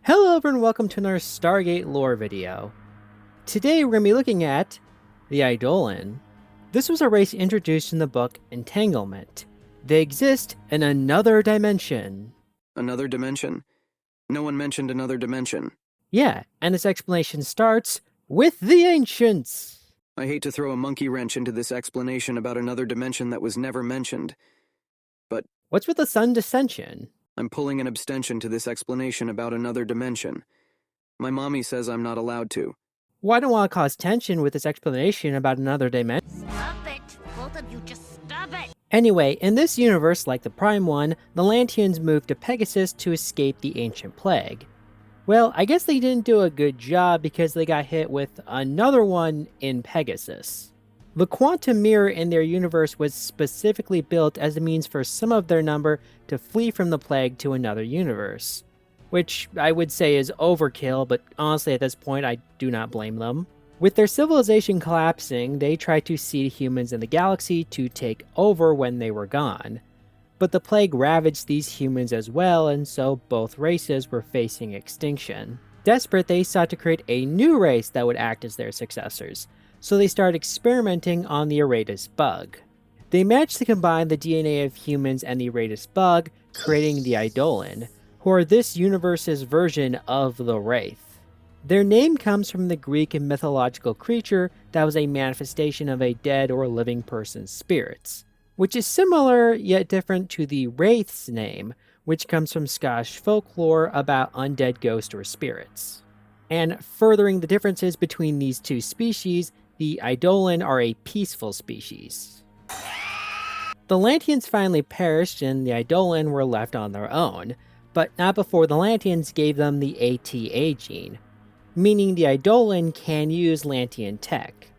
Hello everyone, welcome to another Stargate lore video. Today we're going to be looking at the Eidolon. This was a race introduced in the book Entanglement. They exist in another dimension. Another dimension? No one mentioned another dimension. Yeah, and this explanation starts with the Ancients. I hate to throw a monkey wrench into this explanation about another dimension that was never mentioned, but What's with the sun dissension? I'm pulling an abstention to this explanation about another dimension. My mommy says I'm not allowed to. Well, I don't want to cause tension with this explanation about another dimension. Stop it! Both of you just stop it! Anyway, in this universe, like the Prime one, the Lanteans moved to Pegasus to escape the Ancient Plague. Well, I guess they didn't do a good job because they got hit with another one in Pegasus. The quantum mirror in their universe was specifically built as a means for some of their number to flee from the plague to another universe. Which I would say is overkill, but honestly at this point I do not blame them. With their civilization collapsing, they tried to seed humans in the galaxy to take over when they were gone. But the plague ravaged these humans as well, and so both races were facing extinction. Desperate, they sought to create a new race that would act as their successors, so they started experimenting on the Eidolon bug. They managed to combine the DNA of humans and the Eidolon bug, creating the Eidolon, who are this universe's version of the Wraith. Their name comes from the Greek and mythological creature that was a manifestation of a dead or living person's spirits, which is similar yet different to the Wraith's name, which comes from Scottish folklore about undead ghosts or spirits. And furthering the differences between these two species, the Eidolon are a peaceful species. The Lanteans finally perished and the Eidolon were left on their own, but not before the Lanteans gave them the ATA gene, meaning the Eidolon can use Lantean tech.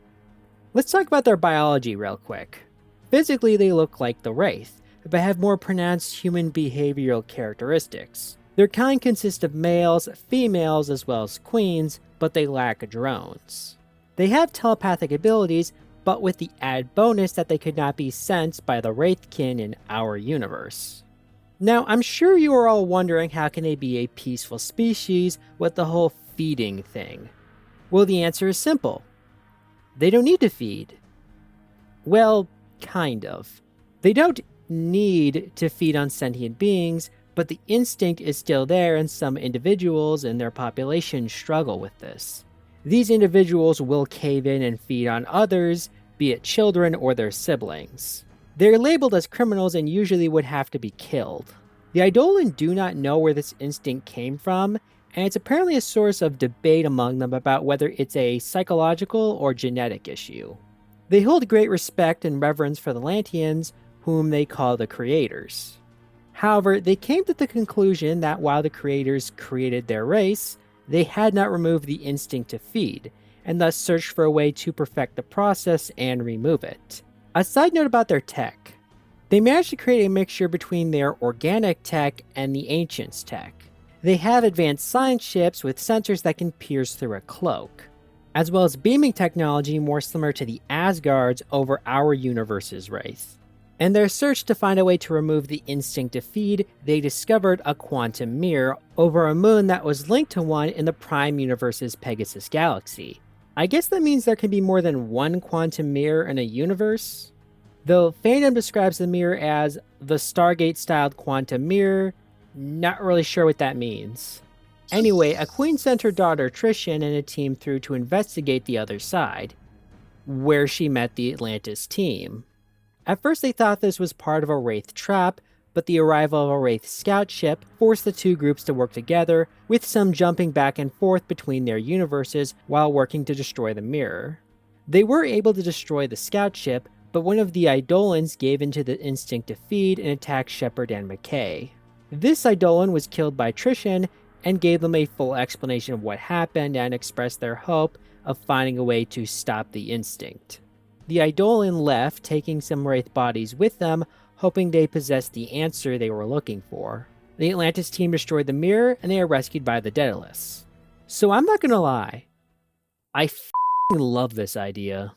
Let's talk about their biology real quick. Physically, they look like the Wraith, but have more pronounced human behavioral characteristics. Their kind consists of males, females, as well as queens, but they lack drones. They have telepathic abilities, but with the added bonus that they could not be sensed by the Wraithkin in our universe. Now, I'm sure you are all wondering how can they be a peaceful species with the whole feeding thing? Well, the answer is simple. They don't need to feed. Well, kind of. They don't need to feed on sentient beings, but the instinct is still there and some individuals in their population struggle with this. These individuals will cave in and feed on others, be it children or their siblings. They're labeled as criminals and usually would have to be killed. The Eidolon do not know where this instinct came from, and it's apparently a source of debate among them about whether it's a psychological or genetic issue. They hold great respect and reverence for the Lanteans, whom they call the Creators. However, they came to the conclusion that while the Creators created their race, they had not removed the instinct to feed, and thus searched for a way to perfect the process and remove it. A side note about their tech. They managed to create a mixture between their organic tech and the Ancients' tech. They have advanced science ships with sensors that can pierce through a cloak, as well as beaming technology more similar to the Asgards over our universe's Wraith. In their search to find a way to remove the instinct to feed, they discovered a quantum mirror over a moon that was linked to one in the Prime Universe's Pegasus galaxy. I guess that means there can be more than one quantum mirror in a universe? Though fandom describes the mirror as the Stargate-styled quantum mirror, not really sure what that means. Anyway, a queen sent her daughter Trishan and a team through to investigate the other side, where she met the Atlantis team. At first they thought this was part of a Wraith trap, but the arrival of a Wraith scout ship forced the two groups to work together, with some jumping back and forth between their universes while working to destroy the mirror. They were able to destroy the scout ship, but one of the Eidolons gave into the instinct to feed and attacked Shepard and McKay. This Eidolon was killed by Trishan and gave them a full explanation of what happened and expressed their hope of finding a way to stop the instinct. The Eidolon left, taking some Wraith bodies with them, hoping they possessed the answer they were looking for. The Atlantis team destroyed the mirror, and they are rescued by the Daedalus. So I'm not gonna lie, I f***ing love this idea.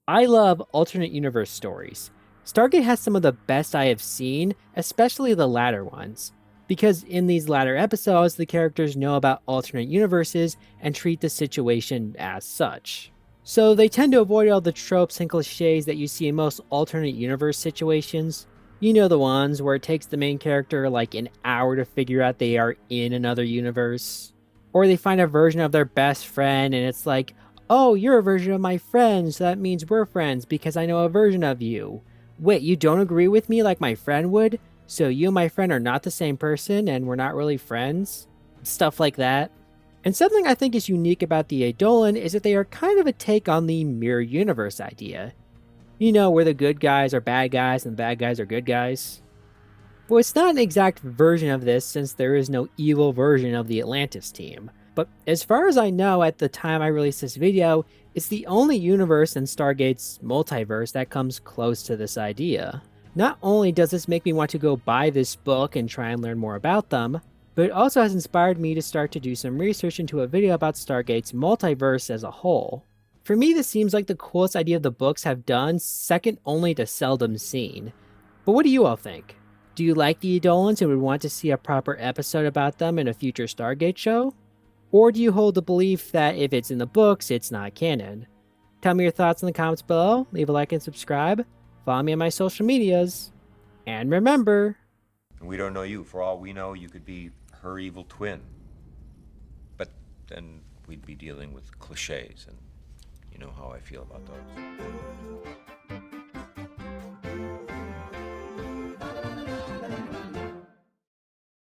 I love alternate universe stories. Stargate has some of the best I have seen, especially the latter ones. Because in these latter episodes, the characters know about alternate universes and treat the situation as such. So they tend to avoid all the tropes and cliches that you see in most alternate universe situations. You know, the ones where it takes the main character like an hour to figure out they are in another universe. Or they find a version of their best friend and it's like, oh, you're a version of my friend, so that means we're friends because I know a version of you. Wait, you don't agree with me like my friend would? So you and my friend are not the same person and we're not really friends? Stuff like that. And something I think is unique about the Eidolon is that they are kind of a take on the mirror universe idea. You know, where the good guys are bad guys and the bad guys are good guys. Well, it's not an exact version of this since there is no evil version of the Atlantis team. But as far as I know at the time I released this video, it's the only universe in Stargate's multiverse that comes close to this idea. Not only does this make me want to go buy this book and try and learn more about them, but it also has inspired me to start to do some research into a video about Stargate's multiverse as a whole. For me, this seems like the coolest idea the books have done, second only to Seldom Seen. But what do you all think? Do you like the Eidolons and would want to see a proper episode about them in a future Stargate show? Or do you hold the belief that if it's in the books, it's not canon? Tell me your thoughts in the comments below, leave a like and subscribe, follow me on my social medias, and remember... We don't know you. For all we know, you could be her evil twin. But then we'd be dealing with cliches, and you know how I feel about those.